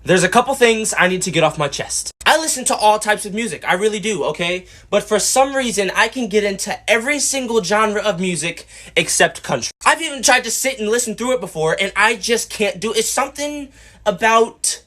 There's a couple things I need to get off my chest. I listen to all types of music, I really do, okay? But for some reason, I can get into every single genre of music except country. I've even tried to sit and listen through it before, and I just can't do it. It's something about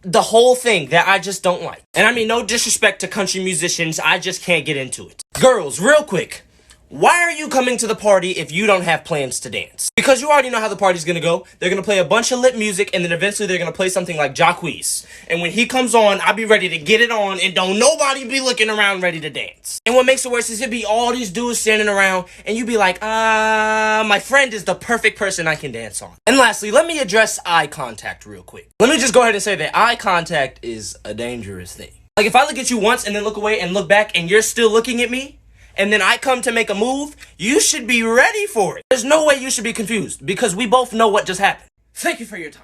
the whole thing that I just don't like. And I mean, no disrespect to country musicians, I just can't get into it. Girls, real quick. Why are you coming to the party if you don't have plans to dance? Because you already know how the party's gonna go. They're gonna play a bunch of lit music, and then eventually they're gonna play something like Jacquees. And when he comes on, I'll be ready to get it on, and don't nobody be looking around ready to dance. And what makes it worse is it'd be all these dudes standing around, and you'd be like, my friend is the perfect person I can dance on. And lastly, let me address eye contact real quick. Let me just go ahead and say that eye contact is a dangerous thing. Like, if I look at you once and then look away and look back, and you're still looking at me, and then I come to make a move, you should be ready for it. There's no way you should be confused, because we both know what just happened. Thank you for your time.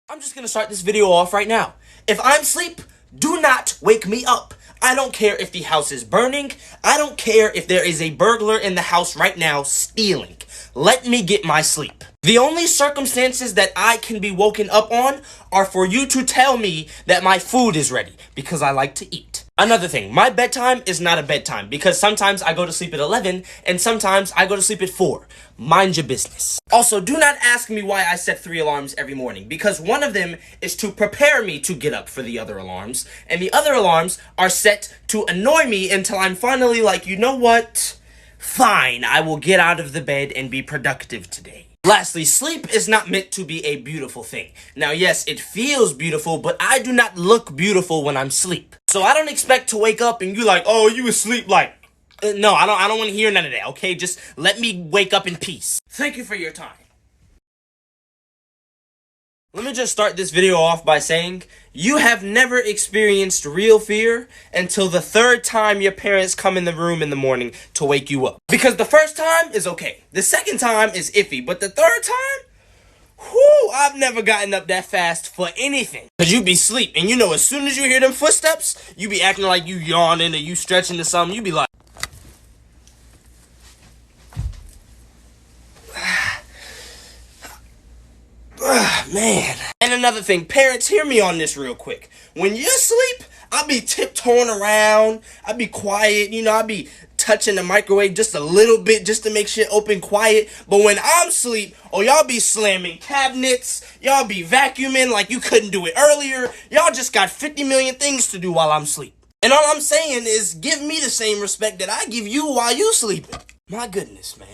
I'm just gonna start this video off right now. If I'm asleep, do not wake me up. I don't care if the house is burning. I don't care if there is a burglar in the house right now stealing. Let me get my sleep. The only circumstances that I can be woken up on are for you to tell me that my food is ready, because I like to eat. Another thing, my bedtime is not a bedtime, because sometimes I go to sleep at 11 and sometimes I go to sleep at 4. Mind your business. Also, do not ask me why I set 3 alarms every morning, because one of them is to prepare me to get up for the other alarms, and the other alarms are set to annoy me until I'm finally like, you know what? Fine, I will get out of the bed and be productive today. Lastly, sleep is not meant to be a beautiful thing. Now, yes, it feels beautiful, but I do not look beautiful when I'm asleep. So I don't expect to wake up and you like, oh, you asleep like... No, I don't want to hear none of that, okay? Just let me wake up in peace. Thank you for your time. Let me just start this video off by saying, you have never experienced real fear until the 3rd time your parents come in the room in the morning to wake you up. Because the first time is okay. The second time is iffy. But the 3rd time? Whoo, I've never gotten up that fast for anything. Because you be asleep. And you know, as soon as you hear them footsteps, you be acting like you yawning or you stretching or something. You be like... Man. And another thing, parents, hear me on this real quick. When you sleep, I be tiptoeing around, I be quiet, you know, I be touching the microwave just a little bit just to make shit open quiet. But when I'm asleep, oh, y'all be slamming cabinets, y'all be vacuuming like you couldn't do it earlier. Y'all just got 50 million things to do while I'm asleep. And all I'm saying is give me the same respect that I give you while you sleeping. My goodness, man.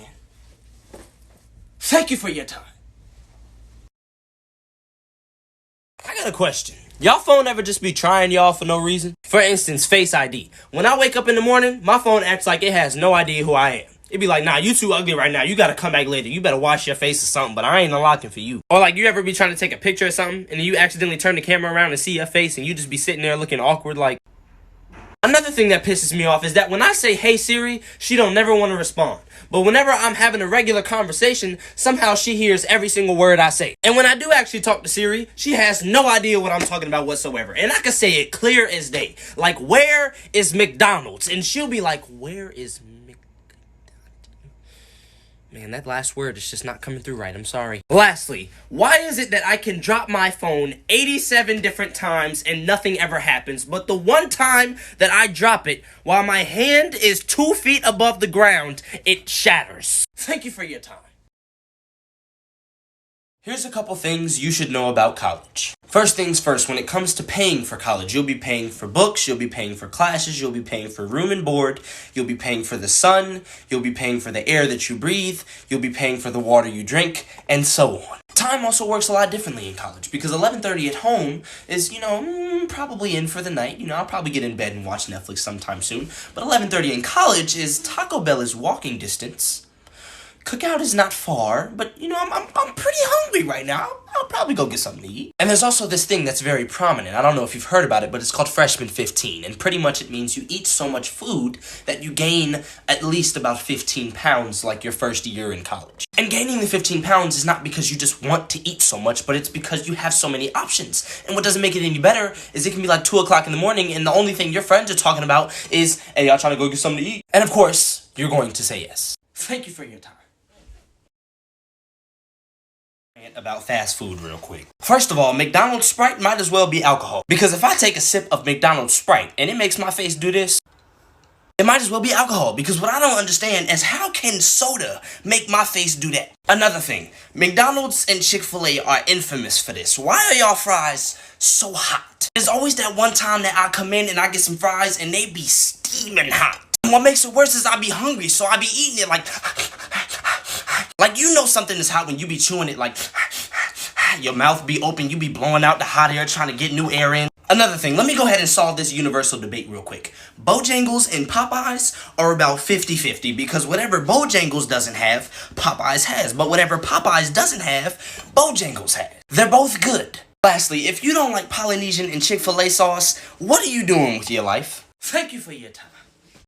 Thank you for your time. I got a question. Y'all phone ever just be trying y'all for no reason? For instance, Face ID. When I wake up in the morning, my phone acts like it has no idea who I am. It'd be like, nah, you too ugly right now. You gotta come back later. You better wash your face or something, but I ain't unlocking for you. Or like, you ever be trying to take a picture or something, and then you accidentally turn the camera around and see your face, and you just be sitting there looking awkward like... Another thing that pisses me off is that when I say, hey Siri, she don't never want to respond. But whenever I'm having a regular conversation, somehow she hears every single word I say. And when I do actually talk to Siri, she has no idea what I'm talking about whatsoever. And I can say it clear as day. Like, where is McDonald's? And she'll be like, where is McDonald's? Man, that last word is just not coming through right. I'm sorry. Lastly, why is it that I can drop my phone 87 different times and nothing ever happens, but the one time that I drop it while my hand is 2 feet above the ground, it shatters? Thank you for your time. Here's a couple things you should know about college. First things first, when it comes to paying for college, you'll be paying for books, you'll be paying for classes, you'll be paying for room and board, you'll be paying for the sun, you'll be paying for the air that you breathe, you'll be paying for the water you drink, and so on. Time also works a lot differently in college, because 11:30 at home is, you know, probably in for the night. You know, I'll probably get in bed and watch Netflix sometime soon. But 11:30 in college is Taco Bell is walking distance. Cookout is not far, but, you know, I'm pretty hungry right now. I'll probably go get something to eat. And there's also this thing that's very prominent. I don't know if you've heard about it, but it's called Freshman 15. And pretty much it means you eat so much food that you gain at least about 15 pounds like your first year in college. And gaining the 15 pounds is not because you just want to eat so much, but it's because you have so many options. And what doesn't make it any better is it can be like 2 o'clock in the morning and the only thing your friends are talking about is, hey, y'all trying to go get something to eat? And of course, you're going to say yes. Thank you for your time. About fast food real quick. First of all, McDonald's Sprite might as well be alcohol. Because if I take a sip of McDonald's Sprite and it makes my face do this, it might as well be alcohol. Because what I don't understand is how can soda make my face do that? Another thing, McDonald's and Chick-fil-A are infamous for this. Why are y'all fries so hot? There's always that one time that I come in and I get some fries and they be steaming hot. And what makes it worse is I be hungry, so I be eating it like you know something is hot when you be chewing it like your mouth be open, you be blowing out the hot air trying to get new air in. Another thing, let me go ahead and solve this universal debate real quick. Bojangles and Popeyes are about 50-50 because whatever Bojangles doesn't have, Popeyes has. But whatever Popeyes doesn't have, Bojangles has. They're both good. Lastly, if you don't like Polynesian and Chick-fil-A sauce, what are you doing with your life? Thank you for your time.